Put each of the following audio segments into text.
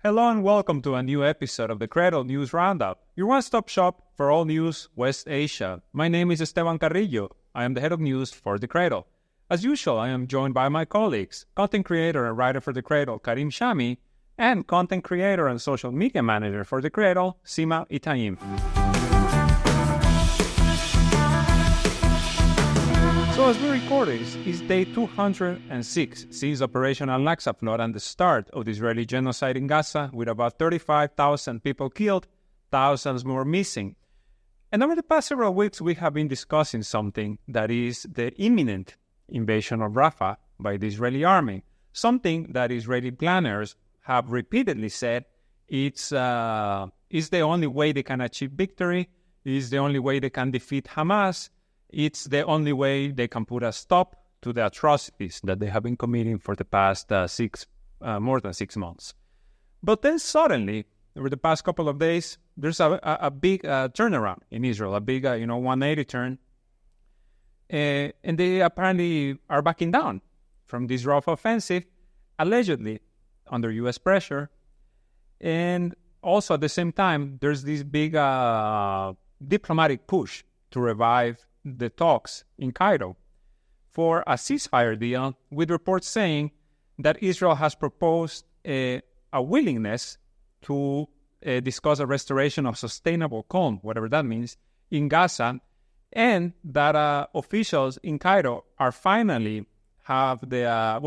Hello and welcome to a new episode of the Cradle News Roundup, your one-stop shop for all news West Asia. My name is Esteban Carrillo. I am the head of news for the Cradle. As usual, I am joined by my colleagues, content creator and writer for the Cradle, Karim Shami, and content creator and social media manager for the Cradle, Sima Itaim. So as we record this, it's day 206 since Operation Al-Aqsa flood and the start of the Israeli genocide in Gaza, with about 35,000 people killed, thousands more missing. And over the past several weeks, we have been discussing something that is the imminent invasion of Rafah by the Israeli army, something that Israeli planners have repeatedly said is the only way they can achieve victory, is the only way they can defeat Hamas. It's the only way they can put a stop to the atrocities that they have been committing for the past more than 6 months. But then suddenly, over the past couple of days, there's a big turnaround in Israel, a big 180 turn. And they apparently are backing down from this rough offensive, allegedly under U.S. pressure. And also at the same time, there's this big diplomatic push to revive the talks in Cairo for a ceasefire deal, with reports saying that Israel has proposed a willingness to discuss a restoration of sustainable calm, whatever that means, in Gaza, and that officials in Cairo are finally have a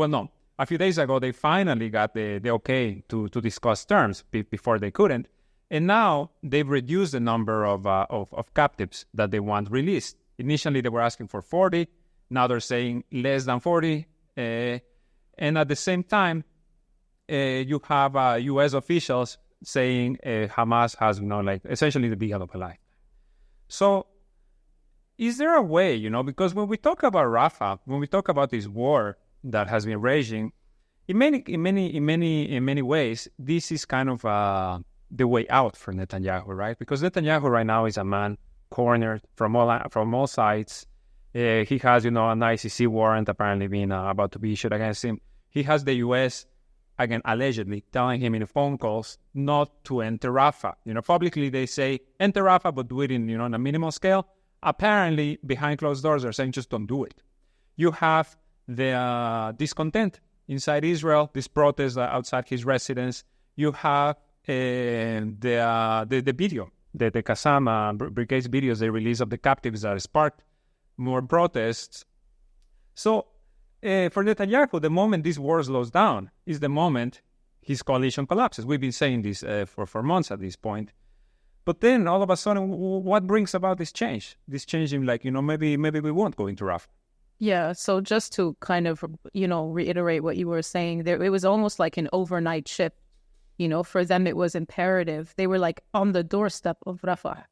few days ago they finally got the okay to discuss terms before they couldn't, and now they've reduced the number of captives that they want released. Initially, they were asking for 40. Now they're saying less than 40. And at the same time, you have U.S. officials saying Hamas has, essentially the big of a life. So is there a way, because when we talk about Rafah, when we talk about this war that has been raging, in many ways, this is kind of the way out for Netanyahu, right? Because Netanyahu right now is a man cornered from all sides. He has, an ICC warrant apparently being about to be issued against him. He has the U.S., again, allegedly telling him in phone calls not to enter Rafah. Publicly they say, enter Rafah, but do it in, on a minimal scale. Apparently, behind closed doors, they're saying just don't do it. You have the discontent inside Israel, this protest outside his residence. You have the video, the Qassam Brigade's videos they released of the captives that sparked more protests. So for Netanyahu, the moment this war slows down is the moment his coalition collapses. We've been saying this for months at this point. But then all of a sudden, what brings about this change? This change in maybe we won't go into Rafah. Yeah, so just to kind of, reiterate what you were saying, it was almost like an overnight shift. For them, it was imperative. They were like on the doorstep of Rafah.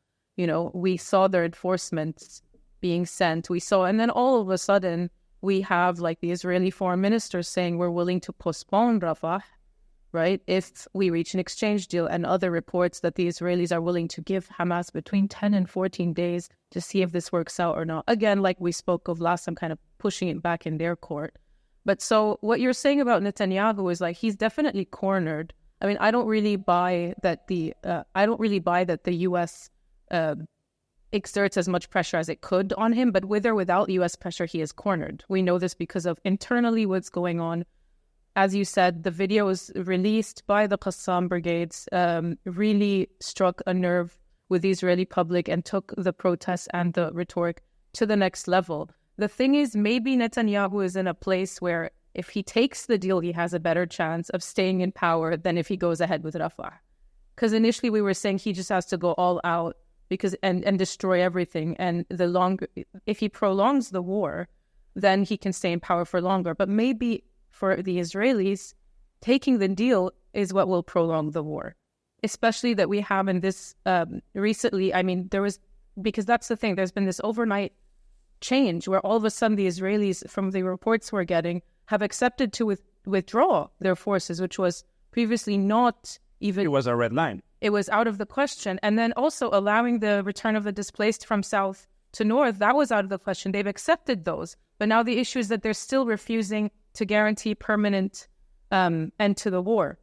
We saw their enforcements being sent. And then all of a sudden, we have like the Israeli foreign minister saying we're willing to postpone Rafah, right, if we reach an exchange deal, and other reports that the Israelis are willing to give Hamas between 10 and 14 days to see if this works out or not. Again, like we spoke of last time, kind of pushing it back in their court. But so what you're saying about Netanyahu is like he's definitely cornered. I mean, I don't really buy that the U.S. Exerts as much pressure as it could on him, but with or without U.S. pressure, he is cornered. We know this because of internally what's going on. As you said, the video was released by the Qassam brigades, really struck a nerve with the Israeli public and took the protests and the rhetoric to the next level. The thing is, maybe Netanyahu is in a place where if he takes the deal, he has a better chance of staying in power than if he goes ahead with Rafah. Because initially we were saying he just has to go all out and destroy everything. And if he prolongs the war, then he can stay in power for longer. But maybe for the Israelis, taking the deal is what will prolong the war. Especially that we have in this recently, because that's the thing, there's been this overnight change where all of a sudden the Israelis, from the reports we're getting, have accepted to withdraw their forces, which was previously not even... It was a red line. It was out of the question. And then also allowing the return of the displaced from south to north, that was out of the question. They've accepted those. But now the issue is that they're still refusing to guarantee permanent end to the war.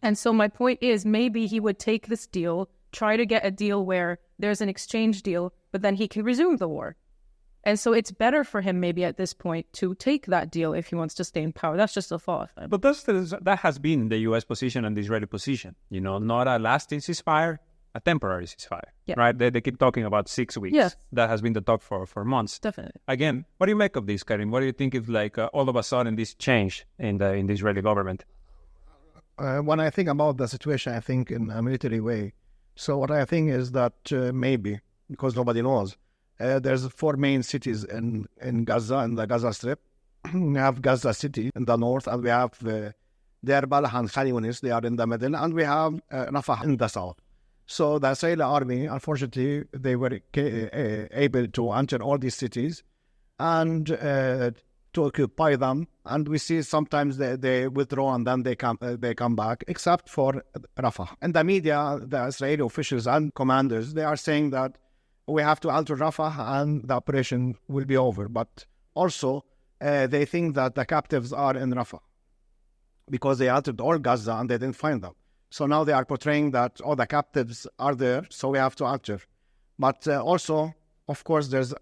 And so my point is, maybe he would take this deal, try to get a deal where there's an exchange deal, but then he can resume the war. And so it's better for him maybe at this point to take that deal if he wants to stay in power. That's just a thought. But that has been the U.S. position and the Israeli position. Not a lasting ceasefire, a temporary ceasefire. Yeah. Right? They keep talking about 6 weeks. Yeah. That has been the talk for months. Definitely. Again, what do you make of this, Karim? What do you think is like all of a sudden this change in the Israeli government? When I think about the situation, I think in a military way. So what I think is that maybe, because nobody knows, there's 4 main cities in Gaza, in the Gaza Strip. We have Gaza City in the north, and we have Deir Balah and Khan Yunis, they are in the middle, and we have Rafah in the south. So the Israeli army, unfortunately, they were able to enter all these cities and to occupy them. And we see sometimes they withdraw and then they come back, except for Rafah. In the media, the Israeli officials and commanders, they are saying that we have to enter Rafah and the operation will be over. But also, they think that the captives are in Rafah because they entered all Gaza and they didn't find them. So now they are portraying that all the captives are there, so we have to enter. But also, of course, there's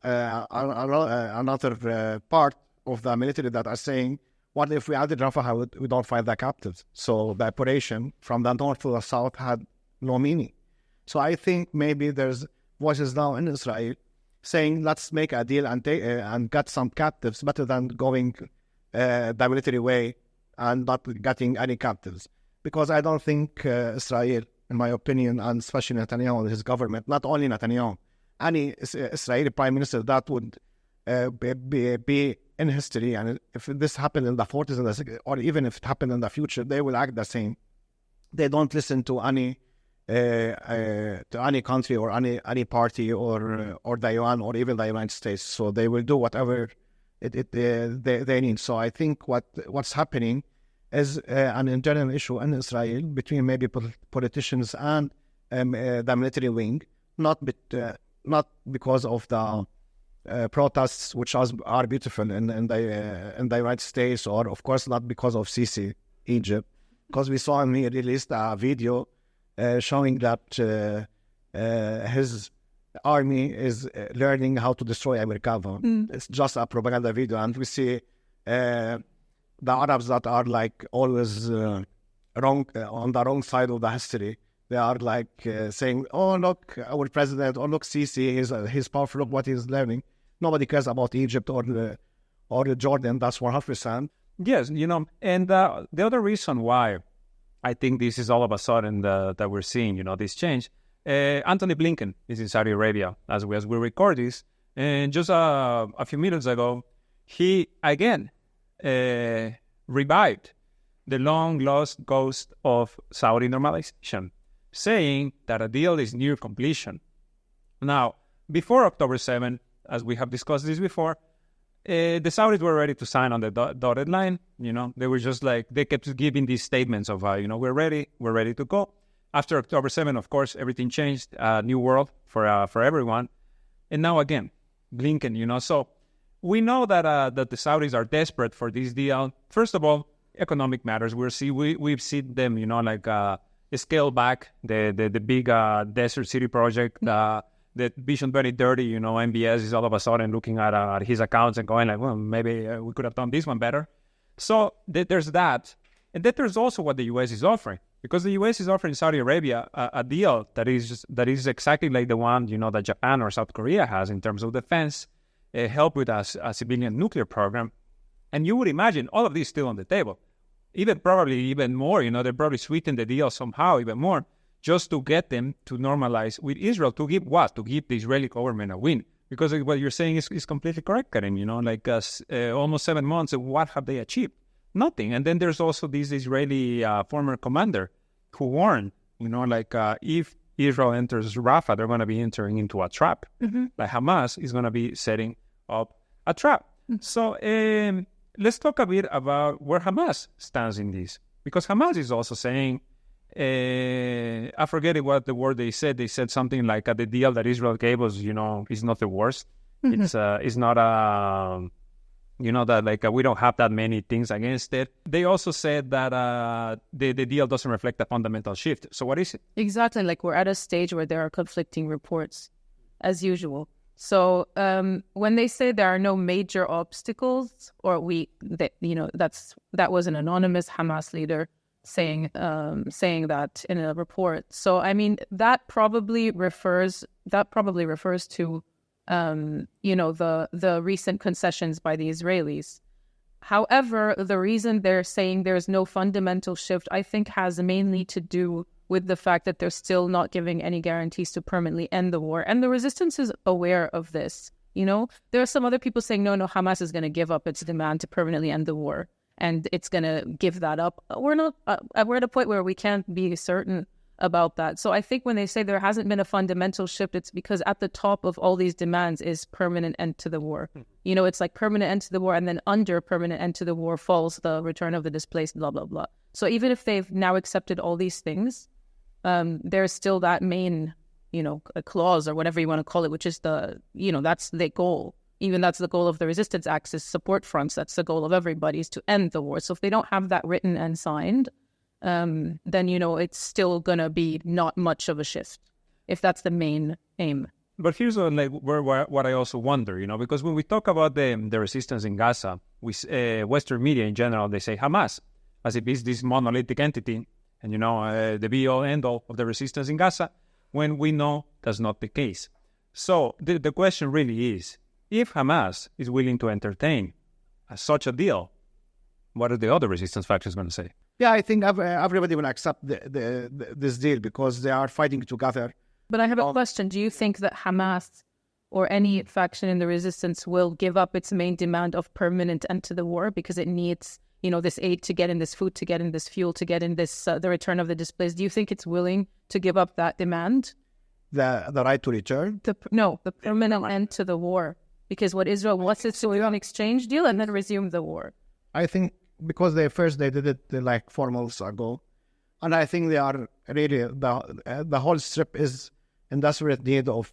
another part of the military that are saying, what if we added Rafah, we don't find the captives? So the operation from the north to the south had no meaning. So I think maybe there's voices now in Israel saying, let's make a deal and get some captives better than going the military way and not getting any captives. Because I don't think Israel, in my opinion, and especially Netanyahu and his government, not only Netanyahu, any Israeli prime minister that would be in history, and if this happened in the 40s and the 60s, or even if it happened in the future, they will act the same. They don't listen to any country or any party or the UN or even the United States. So they will do whatever they need. So I think what's happening is an internal issue in Israel between maybe politicians and the military wing, not because of the protests, which are beautiful in the United States, or of course not because of Sisi, Egypt, because we saw him, he released a video showing that his army is learning how to destroy America. It's just a propaganda video, and we see the Arabs that are like always wrong on the wrong side of the history. They are like saying, "Oh, look, our president! Oh, look, Sisi, he's powerful. Look what he's learning." Nobody cares about Egypt or Jordan. That's 100%. Yes, and the other reason why I think this is all of a sudden that we're seeing, this change. Anthony Blinken is in Saudi Arabia as we record this, and just a few minutes ago, he again revived the long-lost ghost of Saudi normalization, saying that a deal is near completion. Now, before October 7, as we have discussed this before, the Saudis were ready to sign on the dotted line. They were just like, they kept giving these statements of, we're ready to go. After October 7, of course, everything changed, new world for everyone. And now again, Blinken, so we know that the Saudis are desperate for this deal. First of all, economic matters. We've seen them, scale back the big desert city project, the Vision 2030, MBS is all of a sudden looking at his accounts and going like, well, maybe we could have done this one better. So there's that. And then there's also what the U.S. is offering, because the U.S. is offering Saudi Arabia a deal that is exactly like the one, that Japan or South Korea has in terms of defense, help with a civilian nuclear program. And you would imagine all of this still on the table. Probably even more, they probably sweeten the deal somehow even more, just to get them to normalize with Israel, to give what? To give the Israeli government a win. Because what you're saying is completely correct, Karim. Almost 7 months, what have they achieved? Nothing. And then there's also this Israeli former commander who warned, if Israel enters Rafah, they're going to be entering into a trap. Mm-hmm. Like Hamas is going to be setting up a trap. Mm-hmm. So let's talk a bit about where Hamas stands in this. Because Hamas is also saying, I forget what the word they said. They said something like the deal that Israel gave us, is not the worst. Mm-hmm. It's not that like we don't have that many things against it. They also said that the deal doesn't reflect a fundamental shift. So what is it? Exactly. Like we're at a stage where there are conflicting reports, as usual. So when they say there are no major obstacles, or that was an anonymous Hamas leader saying that in a report. So I mean that probably refers to the recent concessions by the Israelis. However, the reason they're saying there's no fundamental shift, I think, has mainly to do with the fact that they're still not giving any guarantees to permanently end the war. And the resistance is aware of this. There are some other people saying, no, Hamas is going to give up its demand to permanently end the war. And it's going to give that up. We're at a point where we can't be certain about that. So I think when they say there hasn't been a fundamental shift, it's because at the top of all these demands is permanent end to the war. It's like permanent end to the war, and then under permanent end to the war falls the return of the displaced, blah, blah, blah. So even if they've now accepted all these things, there's still that main, a clause or whatever you want to call it, which is that's the goal. Even that's the goal of the resistance axis support fronts. That's the goal of everybody, is to end the war. So if they don't have that written and signed, then, it's still going to be not much of a shift, if that's the main aim. But here's what I also wonder, because when we talk about the resistance in Gaza, Western media in general, they say Hamas, as if it's this monolithic entity, and, the be-all, end-all of the resistance in Gaza, when we know that's not the case. So the question really is, if Hamas is willing to entertain such a deal, what are the other resistance factions going to say? Yeah, I think everybody will accept this deal because they are fighting together. But I have a question. Do you think that Hamas or any faction in the resistance will give up its main demand of permanent end to the war because it needs, this aid to get in this food, to get in this fuel, to get in this the return of the displaced? Do you think it's willing to give up that demand? The right to return? The permanent end to the war. Because what Israel wants is to do an exchange deal and then resume the war. I think because they did it like 4 months ago. And I think they are really, the whole strip is in desperate need of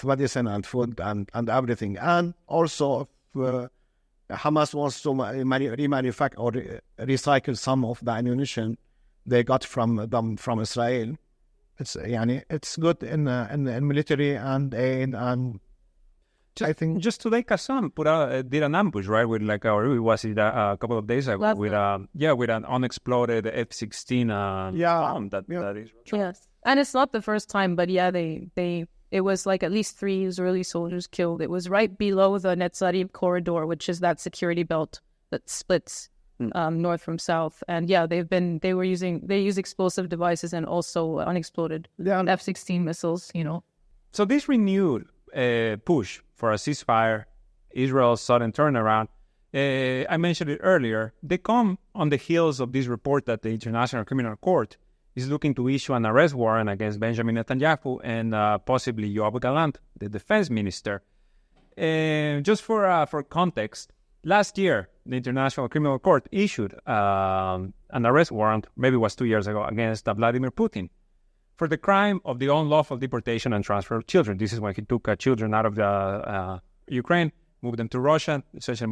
medicine and food and everything. And also Hamas wants to remanufacture or recycle some of the ammunition they got from Israel. It's good in military and aid and I think just today Qassam did an ambush, right? With a couple of days ago with an unexploded F-16 bomb that is. Yes, and it's not the first time, but it was like at least 3 Israeli soldiers killed. It was right below the Netzarim corridor, which is that security belt that splits north from south. And they use explosive devices and also unexploded F-16 missiles. So this renewed push for a ceasefire, Israel's sudden turnaround, I mentioned it earlier, they come on the heels of this report that the International Criminal Court is looking to issue an arrest warrant against Benjamin Netanyahu and possibly Yoav Gallant, the defense minister. Just for context, last year, the International Criminal Court issued an arrest warrant, maybe it was 2 years ago, against Vladimir Putin for the crime of the unlawful deportation and transfer of children. This is when he took children out of the Ukraine, moved them to Russia, essentially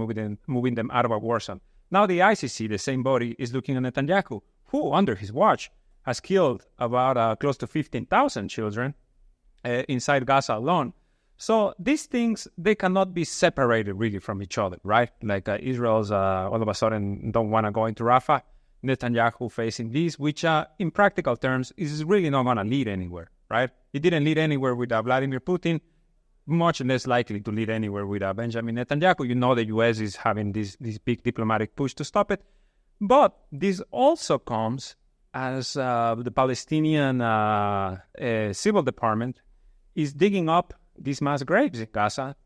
moving them out of a war zone. Now the ICC, the same body, is looking at Netanyahu, who, under his watch, has killed about close to 15,000 children inside Gaza alone. So these things, they cannot be separated really from each other, right? Like Israel's all of a sudden don't want to go into Rafah. Netanyahu facing this, which in practical terms is really not going to lead anywhere, right? It didn't lead anywhere with Vladimir Putin, much less likely to lead anywhere with Benjamin Netanyahu. The U.S. is having this big diplomatic push to stop it. But this also comes as the Palestinian civil department is digging up these mass graves in Gaza.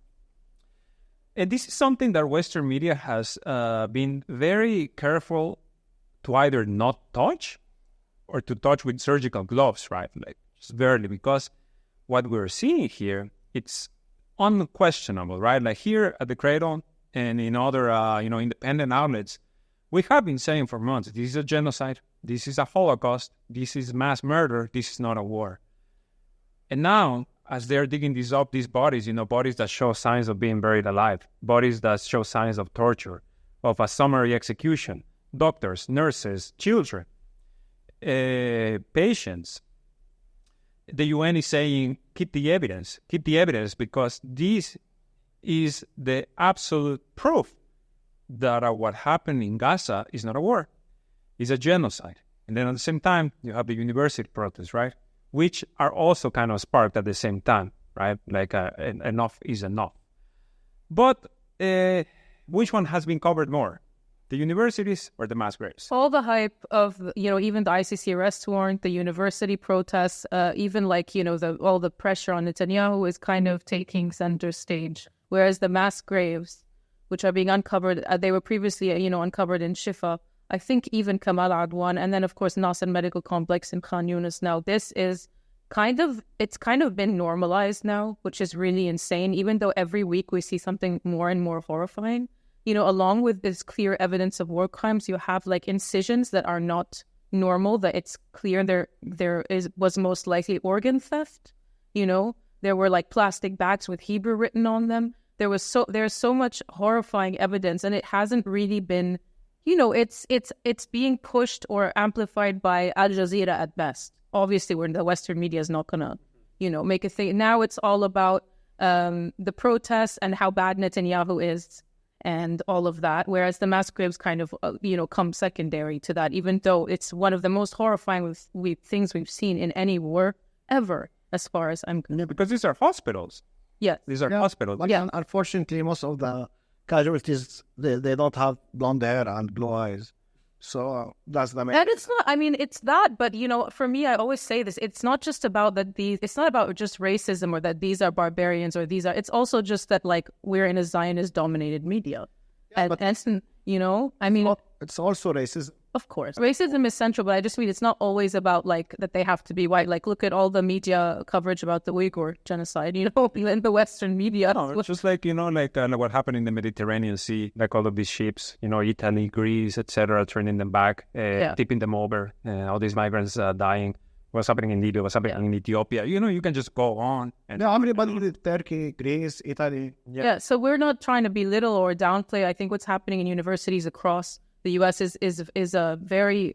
And this is something that Western media has been very careful to either not touch or to touch with surgical gloves, right? Like just barely, because what we're seeing here, it's unquestionable, right? Like here at the Cradle and in other, independent outlets, we have been saying for months, this is a genocide, this is a Holocaust, this is mass murder, this is not a war. And now, as they're digging these bodies, bodies that show signs of being buried alive, bodies that show signs of torture, of a summary execution, doctors, nurses, children, patients. The UN is saying, keep the evidence, because this is the absolute proof that what happened in Gaza is not a war, it's a genocide. And then at the same time, you have the university protests, right? Which are also kind of sparked at the same time, right? Like enough is enough. But which one has been covered more? The universities or the mass graves? All the hype of, even the ICC arrest warrant, the university protests, even like, all the pressure on Netanyahu is kind of taking center stage. Whereas the mass graves, which are being uncovered, they were previously, uncovered in Shifa. I think even Kamal Adwan, and then of course Nasser Medical Complex in Khan Yunis. Now this is it's kind of been normalized now, which is really insane, even though every week we see something more and more horrifying. Along with this clear evidence of war crimes, you have like incisions that are not normal, that it's clear there was most likely organ theft. There were like plastic bags with Hebrew written on them. There's so much horrifying evidence, and it hasn't really been, it's being pushed or amplified by Al Jazeera at best. Obviously, where the Western media is not gonna, make a thing. Now it's all about the protests and how bad Netanyahu is and all of that, whereas the mass graves kind of, come secondary to that, even though it's one of the most horrifying things we've seen in any war ever, as far as I'm concerned. Yeah, because these are hospitals. Yeah. These are hospitals. But unfortunately, most of the casualties, they don't have blonde hair and blue eyes. So that's the main. And it's not, it's that, but, for me, I always say this, it's not just about it's not about just racism or that these are barbarians or it's also just that, like, we're in a Zionist-dominated media. Yeah, it's also racism. Of course. Racism is central, but I just mean it's not always about, like, that they have to be white. Like, look at all the media coverage about the Uyghur genocide, in the Western media. No, it's just like, what happened in the Mediterranean Sea, like all of these ships, Italy, Greece, etc., turning them back, tipping them over, all these migrants dying. What's happening in Libya, what's happening in Ethiopia. You can just go on. And everybody, Turkey, Greece, Italy. Yeah, so we're not trying to belittle or downplay. I think what's happening in universities across the U.S. is a very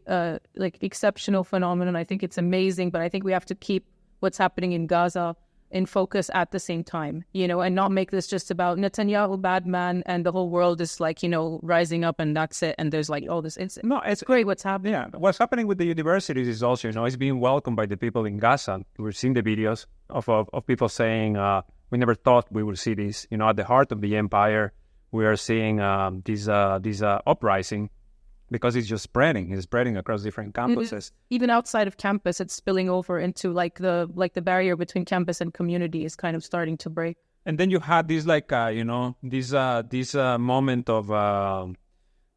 exceptional phenomenon. I think it's amazing, but I think we have to keep what's happening in Gaza in focus at the same time, and not make this just about Netanyahu, bad man, and the whole world is like, rising up and that's it. And there's like all this. It's great what's happening. Yeah, what's happening with the universities is also, it's being welcomed by the people in Gaza. We're seeing the videos of people saying, we never thought we would see this. At the heart of the empire, we are seeing this uprising. Because it's just spreading. It's spreading across different campuses. Even outside of campus, it's spilling over into the barrier between campus and community is kind of starting to break. And then you had this this moment of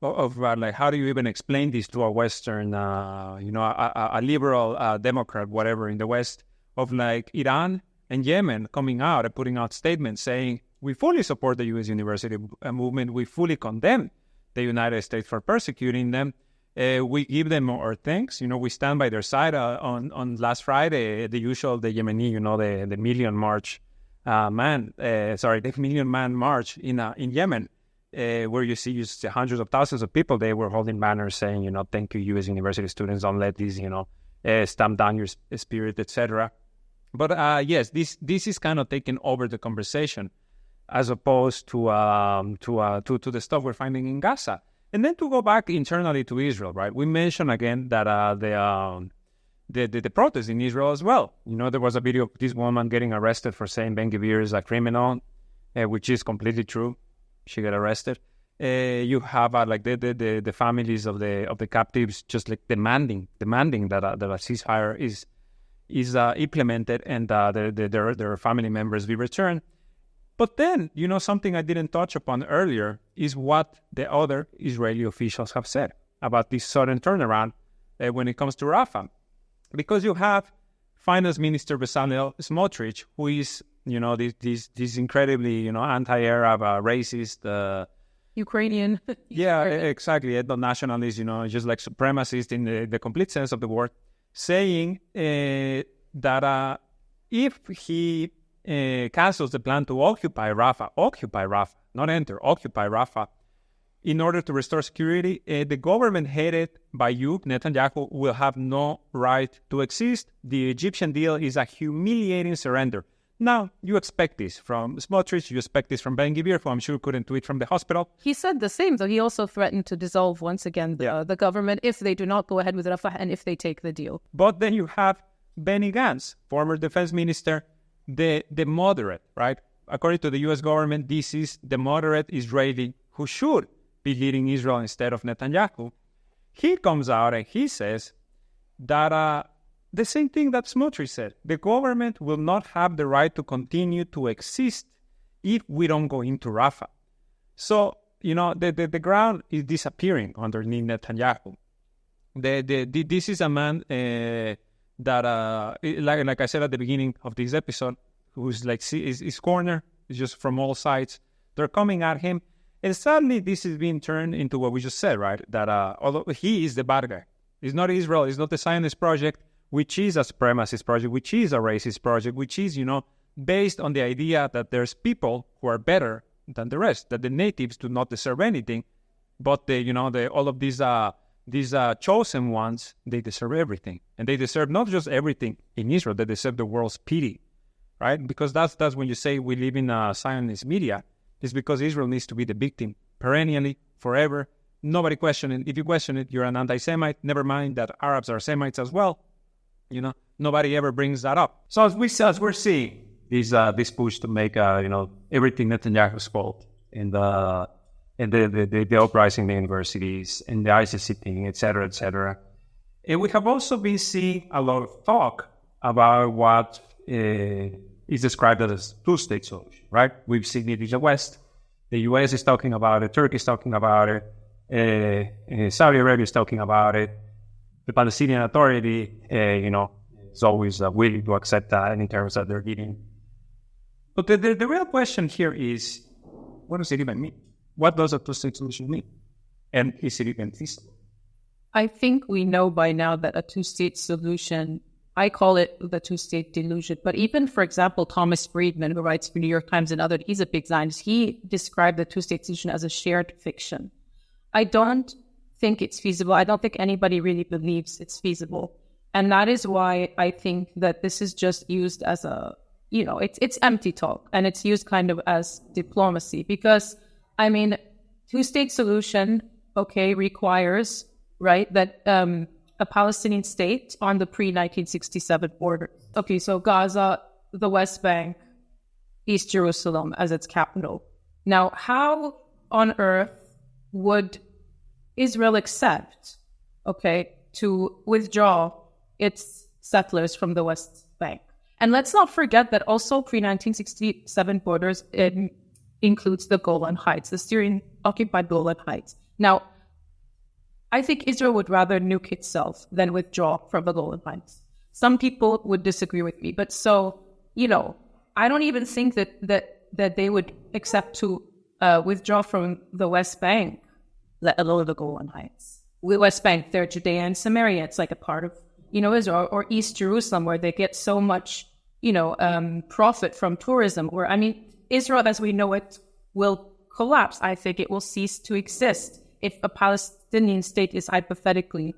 like, how do you even explain this to a Western a liberal Democrat, whatever, in the West, of like Iran and Yemen coming out and putting out statements saying, we fully support the U.S. university movement. We fully condemn the United States for persecuting them. We give them our thanks. We stand by their side. On last Friday, the Yemeni, the Million March the Million Man March in Yemen, where you see hundreds of thousands of people. They were holding banners saying, thank you, U.S. university students. Don't let these, stamp down your spirit, etc. But yes, this is kind of taking over the conversation, as opposed to the stuff we're finding in Gaza. And then to go back internally to Israel, right? We mentioned again that the protests in Israel as well. There was a video of this woman getting arrested for saying Ben Gvir is a criminal, which is completely true. She got arrested. You have the families of the captives just like demanding that a ceasefire is implemented and their family members be returned. But then, something I didn't touch upon earlier is what the other Israeli officials have said about this sudden turnaround when it comes to Rafah. Because you have Finance Minister Bezalel Smotrich, who is, this incredibly, anti-Arab, racist... Ukrainian. Yeah, exactly. Ethno-nationalist, just like supremacist in the complete sense of the word, saying that if he cancels the plan to occupy Rafah, not enter, occupy Rafah, in order to restore security, the government headed by you, Netanyahu, will have no right to exist. The Egyptian deal is a humiliating surrender. Now, you expect this from Smotrich, you expect this from Ben-Gvir, who I'm sure couldn't tweet from the hospital. He said the same, though. He also threatened to dissolve once again the government if they do not go ahead with Rafah and if they take the deal. But then you have Benny Gantz, former defense minister, the moderate, right? According to the U.S. government, this is the moderate Israeli who should be leading Israel instead of Netanyahu. He comes out and he says that the same thing that Smotrich said. The government will not have the right to continue to exist if we don't go into Rafah. So, the ground is disappearing underneath Netanyahu. This is a man that, like I said at the beginning of this episode, who's is cornered, is just from all sides. They're coming at him. And suddenly this is being turned into what we just said, right? That although he is the bad guy. It's not Israel, it's not the Zionist project, which is a supremacist project, which is a racist project, which is, based on the idea that there's people who are better than the rest, that the natives do not deserve anything, but all of these chosen ones, they deserve everything. And they deserve not just everything in Israel, they deserve the world's pity, right? Because that's when you say we live in a Zionist media. It's because Israel needs to be the victim perennially, forever. Nobody question it. If you question it, you're an anti-Semite. Never mind that Arabs are Semites as well. Nobody ever brings that up. So as we're seeing this push to make everything Netanyahu's fault in the uprising, the universities, and the ICC thing, etc. And we have also been seeing a lot of talk about what is described as a two-state solution, right? We've seen it in the West. The U.S. is talking about it. Turkey is talking about it. Saudi Arabia is talking about it. The Palestinian Authority, is always willing to accept that in terms that they're getting. But the real question here is, what does it even mean? What does a two-state solution mean? And is it even feasible? I think we know by now that a two-state solution, I call it the two-state delusion. But even, for example, Thomas Friedman, who writes for New York Times and others, he's a big Zionist. He described the two-state solution as a shared fiction. I don't think it's feasible. I don't think anybody really believes it's feasible. And that is why I think that this is just used as it's empty talk. And it's used kind of as diplomacy. Because, two-state solution, requires, right, that a Palestinian state on the pre-1967 border. Okay, so Gaza, the West Bank, East Jerusalem as its capital. Now, how on earth would Israel accept, to withdraw its settlers from the West Bank? And let's not forget that also pre-1967 borders includes the Golan Heights, the Syrian-occupied Golan Heights. Now, I think Israel would rather nuke itself than withdraw from the Golan Heights. Some people would disagree with me, but I don't even think that they would accept to withdraw from the West Bank, let alone the Golan Heights. With West Bank, they're Judea and Samaria. It's like a part of, Israel, or East Jerusalem, where they get so much, profit from tourism. Israel, as we know it, will collapse. I think it will cease to exist if a Palestinian state is hypothetically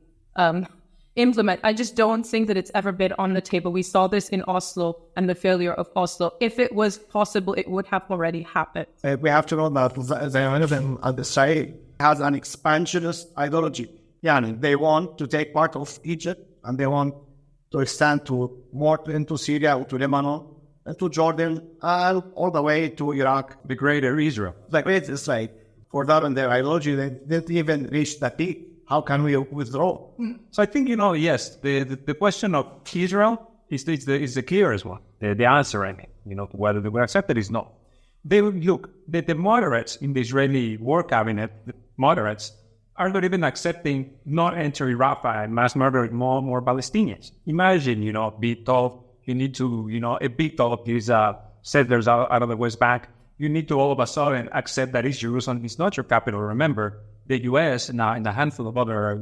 implemented. I just don't think that it's ever been on the table. We saw this in Oslo and the failure of Oslo. If it was possible, it would have already happened. We have to know that Zionism on the side has an expansionist ideology. They want to take part of Egypt and they want to extend more into Syria, or to Lebanon, and to Jordan, and all the way to Iraq. The greater Israel. It's like, for that and their ideology, they didn't even reach that peak. How can we withdraw? So I think, yes, the question of Israel is the clearest one. The answer, whether they will accept it is no. They look, the moderates in the Israeli war cabinet, the moderates, are not even accepting not entering Rafah and mass murdering more Palestinians. Imagine, being told you need to, evict all of these settlers out of the West Bank. You need to all of a sudden accept that East Jerusalem is not your capital. Remember, the U.S. and a handful of other,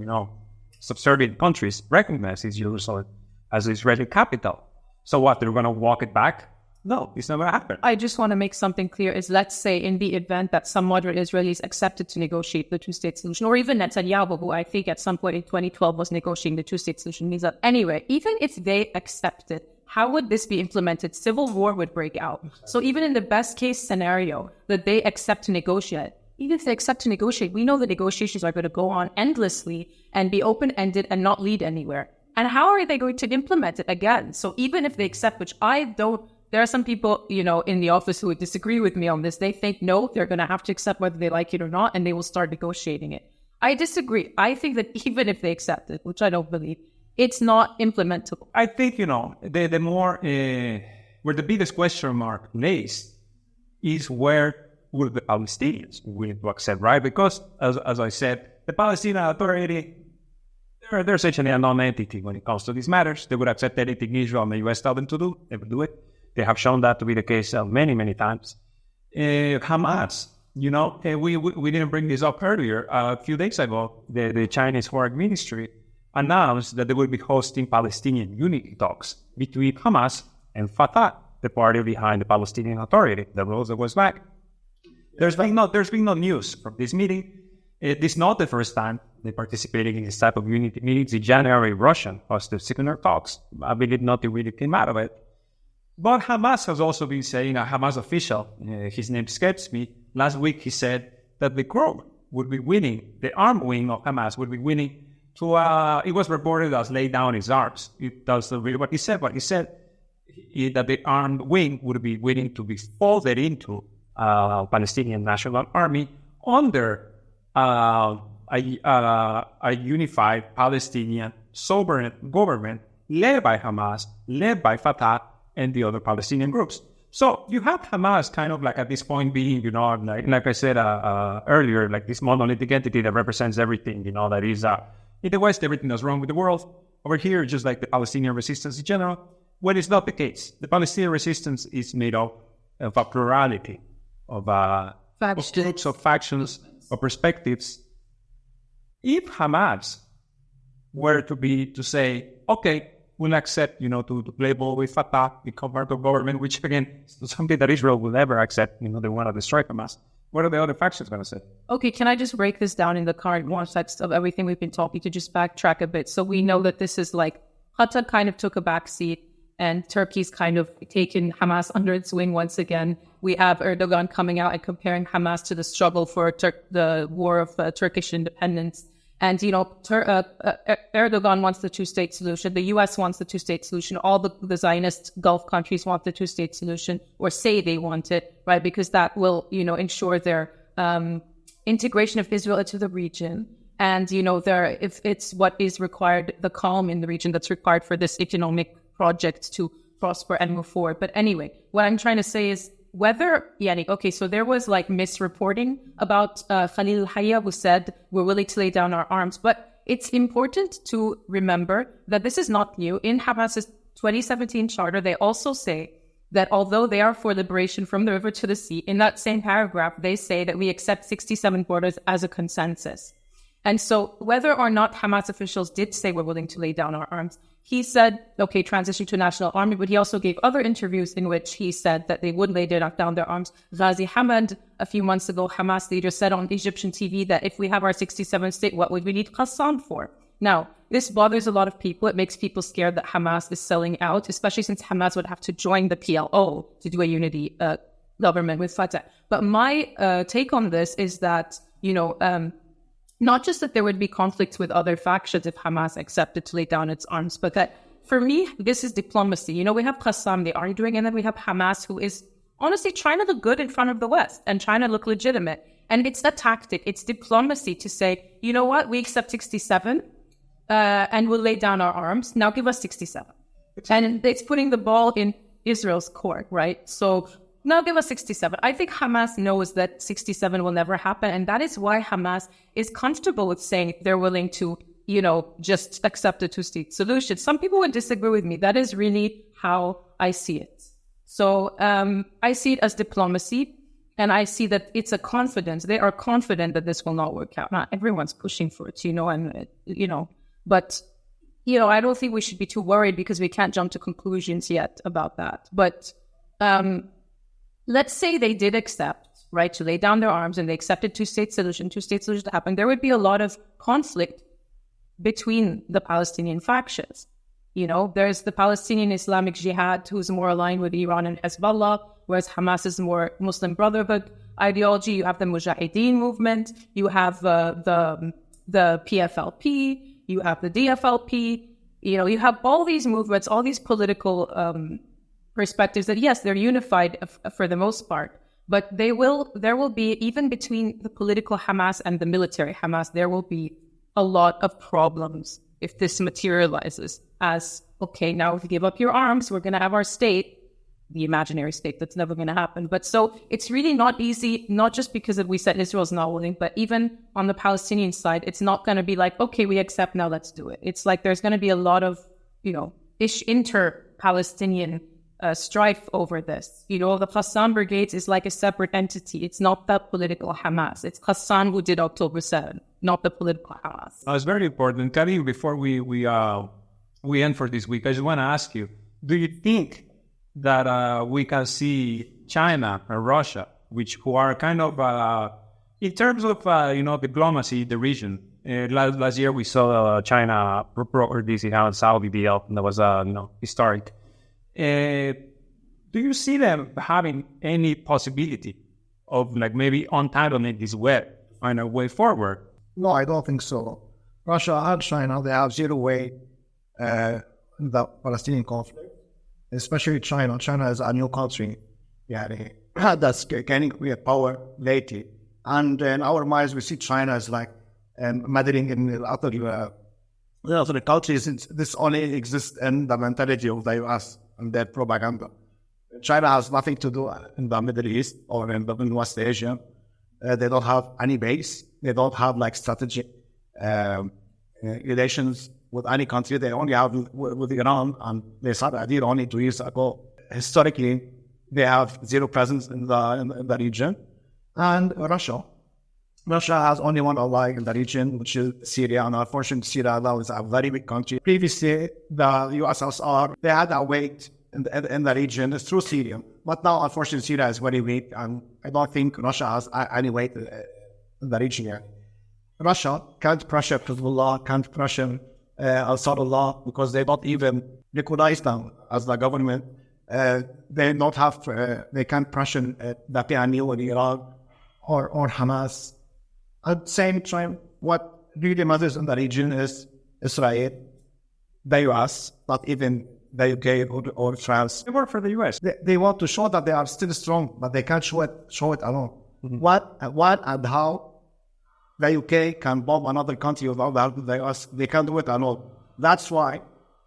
subservient countries recognize East Jerusalem as the Israeli capital. So what, they're going to walk it back? No, it's not going to happen. I just want to make something clear is, let's say in the event that some moderate Israelis accepted to negotiate the two-state solution, or even Netanyahu, who I think at some point in 2012 was negotiating the two-state solution, means that anyway, even if they accepted, how would this be implemented? Civil war would break out. So even in the best case scenario that they accept to negotiate, even if they accept to negotiate, we know the negotiations are going to go on endlessly and be open-ended and not lead anywhere. And how are they going to implement it again? So even if they accept, which I don't, there are some people, in the office who would disagree with me on this. They think, no, they're going to have to accept whether they like it or not, and they will start negotiating it. I disagree. I think that even if they accept it, which I don't believe, it's not implementable. I think, the more, where the biggest question mark lays is where will the Palestinians will to accept, right? Because, as I said, the Palestinian Authority, they're essentially a non-entity when it comes to these matters. They would accept anything Israel and the U.S. tell them to do. They would do it. They have shown that to be the case many, many times. Hamas, we didn't bring this up earlier. A few days ago, the Chinese Foreign Ministry announced that they will be hosting Palestinian unity talks between Hamas and Fatah, the party behind the Palestinian Authority, the rules that was back. There's been no news from this meeting. This is not the first time they're participating in this type of unity meetings. In January, Russia hosted similar talks. I believe nothing really came out of it. But Hamas has also been saying, a Hamas official, his name escapes me, last week he said that the group would be winning, the armed wing of Hamas would be winning to, it was reported as lay down his arms. It doesn't really what he said, but he said that the armed wing would be willing to be folded into Palestinian National Army under a unified Palestinian sovereign government led by Hamas, led by Fatah, and the other Palestinian groups. So you have Hamas kind of like at this point being, like I said earlier, like this monolithic entity that represents everything, that is in the West, everything that's wrong with the world. Over here, just like the Palestinian resistance in general, when it's not the case. The Palestinian resistance is made up of a plurality of groups, of factions, of perspectives. If Hamas were to say, okay, we'll accept, to play ball with Fatah, become part of government, which again is something that Israel will never accept. They want to destroy Hamas. What are the other factions going to say? Okay, can I just break this down in the current context of everything we've been talking to just backtrack a bit? So we know that this is like Qatar kind of took a backseat and Turkey's kind of taken Hamas under its wing once again. We have Erdogan coming out and comparing Hamas to the struggle for the war of Turkish independence. And, Erdogan wants the two-state solution. The U.S. wants the two-state solution. All the Zionist Gulf countries want the two-state solution, or say they want it, right? Because that will, ensure their integration of Israel into the region. And, if it's what is required, the calm in the region that's required for this economic project to prosper and move forward. But anyway, what I'm trying to say is, so there was like misreporting about Khalil Hayya, who said we're willing to lay down our arms. But it's important to remember that this is not new. In Hamas's 2017 charter, they also say that although they are for liberation from the river to the sea, in that same paragraph, they say that we accept 67 borders as a consensus. And so whether or not Hamas officials did say we're willing to lay down our arms, he said, okay, transition to national army, but he also gave other interviews in which he said that they would lay down their arms. Ghazi Hamad, a few months ago, Hamas leader, said on Egyptian TV that if we have our 67th state, what would we need Qassam for? Now, this bothers a lot of people. It makes people scared that Hamas is selling out, especially since Hamas would have to join the PLO to do a unity government with Fatah. But my take on this is that, not just that there would be conflicts with other factions if Hamas accepted to lay down its arms, but that for me, this is diplomacy. We have Qassam, they are doing, and then we have Hamas, who is honestly trying to look good in front of the West and trying to look legitimate. And it's a tactic, it's diplomacy to say, you know what, we accept 67 and we'll lay down our arms. Now give us 67. And it's putting the ball in Israel's court, right? So now give us 67. I think Hamas knows that 67 will never happen. And that is why Hamas is comfortable with saying they're willing to, just accept a two-state solution. Some people would disagree with me. That is really how I see it. So I see it as diplomacy. And I see that it's a confidence. They are confident that this will not work out. Not everyone's pushing for it, but, I don't think we should be too worried because we can't jump to conclusions yet about that. But let's say they did accept, right, to lay down their arms and they accepted two-state solution to happen, there would be a lot of conflict between the Palestinian factions. There's the Palestinian Islamic Jihad, who's more aligned with Iran and Hezbollah, whereas Hamas is more Muslim Brotherhood ideology. You have the Mujahideen movement, you have the PFLP, you have the DFLP, you have all these movements, all these political perspectives that, yes, they're unified for the most part, but there will be, even between the political Hamas and the military Hamas, there will be a lot of problems if this materializes as, okay, now if you give up your arms, we're going to have our state, the imaginary state. That's never going to happen. But so it's really not easy, not just because we said Israel's not willing, but even on the Palestinian side, it's not going to be like, okay, we accept, now let's do it. It's like there's going to be a lot of, inter-Palestinian strife over this. The Qassam Brigades is like a separate entity. It's not the political Hamas. It's Qassam who did October 7, not the political Hamas. It's very important. Karim, before we end for this week, I just want to ask you, do you think that we can see China and Russia, who are kind of, in terms of, diplomacy, the region? Last year we saw China broker this Saudi deal, and that was, historic. Do you see them having any possibility of maybe untangling this web on a way forward? No, I don't think so. Russia and China, they have zero way in the Palestinian conflict, especially China. China is a new country. That's gaining power lately. And in our minds, we see China as meddling in other countries. This only exists in the mentality of the U.S. and their propaganda. China has nothing to do in the Middle East or in West Asia. They don't have any base. They don't have strategic relations with any country. They only have with Iran, and they started a deal only 2 years ago. Historically, they have zero presence in the region. And Russia has only one ally in the region, which is Syria. And unfortunately, Syria now is a very big country. Previously, the USSR, they had a weight in the region through Syria. But now, unfortunately, Syria is very weak, and I don't think Russia has any weight in the region yet. Russia can't pressure Hezbollah, can't pressure Al-Sadullah, because they don't even recognize them as the government. They can't pressure the PNU in Iraq or Hamas. At the same time, what really matters in the region is Israel, the US, not even the UK or France. They work for the US. They want to show that they are still strong, but they can't show it alone. Mm-hmm. What and how the UK can bomb another country without the help of the US, they can't do it alone. That's why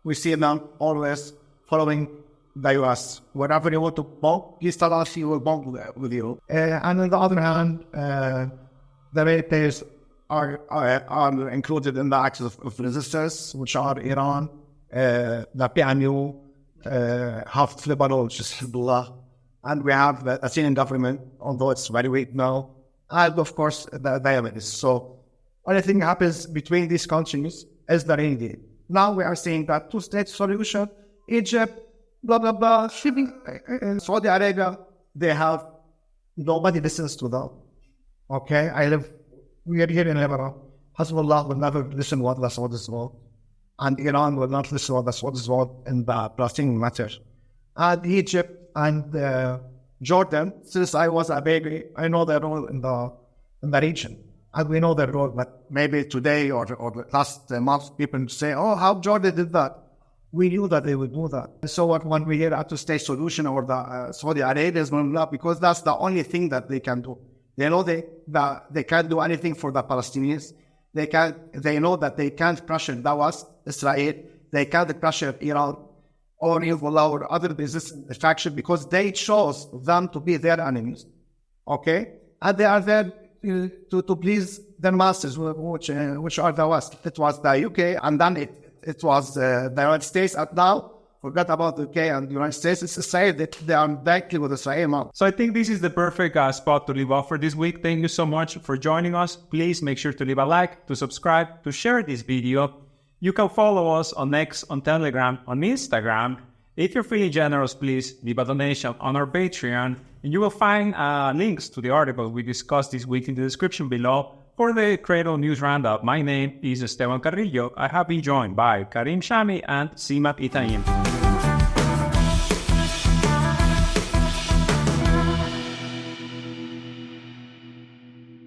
we see them always following the US. Wherever you want to bomb, he will bomb with you. And on the other hand, the militaries are included in the axis of resistance, which are Iran, the PNU, half Lebanon, which is Hezbollah, and we have the Syrian government, although it's very weak now, and of course the Yemenis. So anything happens between these countries is the real deal. Now we are seeing that two-state solution, Egypt, blah, blah, blah, in Saudi Arabia, nobody listens to them. Okay, we are here in Lebanon. Hezbollah will never listen to what the Saudis want, and Iran will not listen to what the Saudis want in the Palestinian matter. And Egypt and Jordan, since I was a baby, I know their role in the region. And we know their role, but maybe today or the last month, people say, oh, how Jordan did that. We knew that they would do that. So when we hear a two-state solution or the Saudi Arabia, because that's the only thing that they can do. They know they can't do anything for the Palestinians. They know that they can't pressure Dawas, Israel. They can't pressure Iran or Hezbollah or other resistance faction because they chose them to be their enemies. Okay? And they are there to please their masters, which are the West. It was the UK, and then it was the United States. And now, forget about the UK and the United States. It's Israel that they are directly with Israel now. So I think this is the perfect spot to leave off for this week. Thank you so much for joining us. Please make sure to leave a like, to subscribe, to share this video. You can follow us on X, on Telegram, on Instagram. If you're feeling generous, please leave a donation on our Patreon, and you will find links to the articles we discussed this week in the description below. For the Cradle News Roundup, my name is Esteban Carrillo. I have been joined by Karim Shami and Simat Itaim.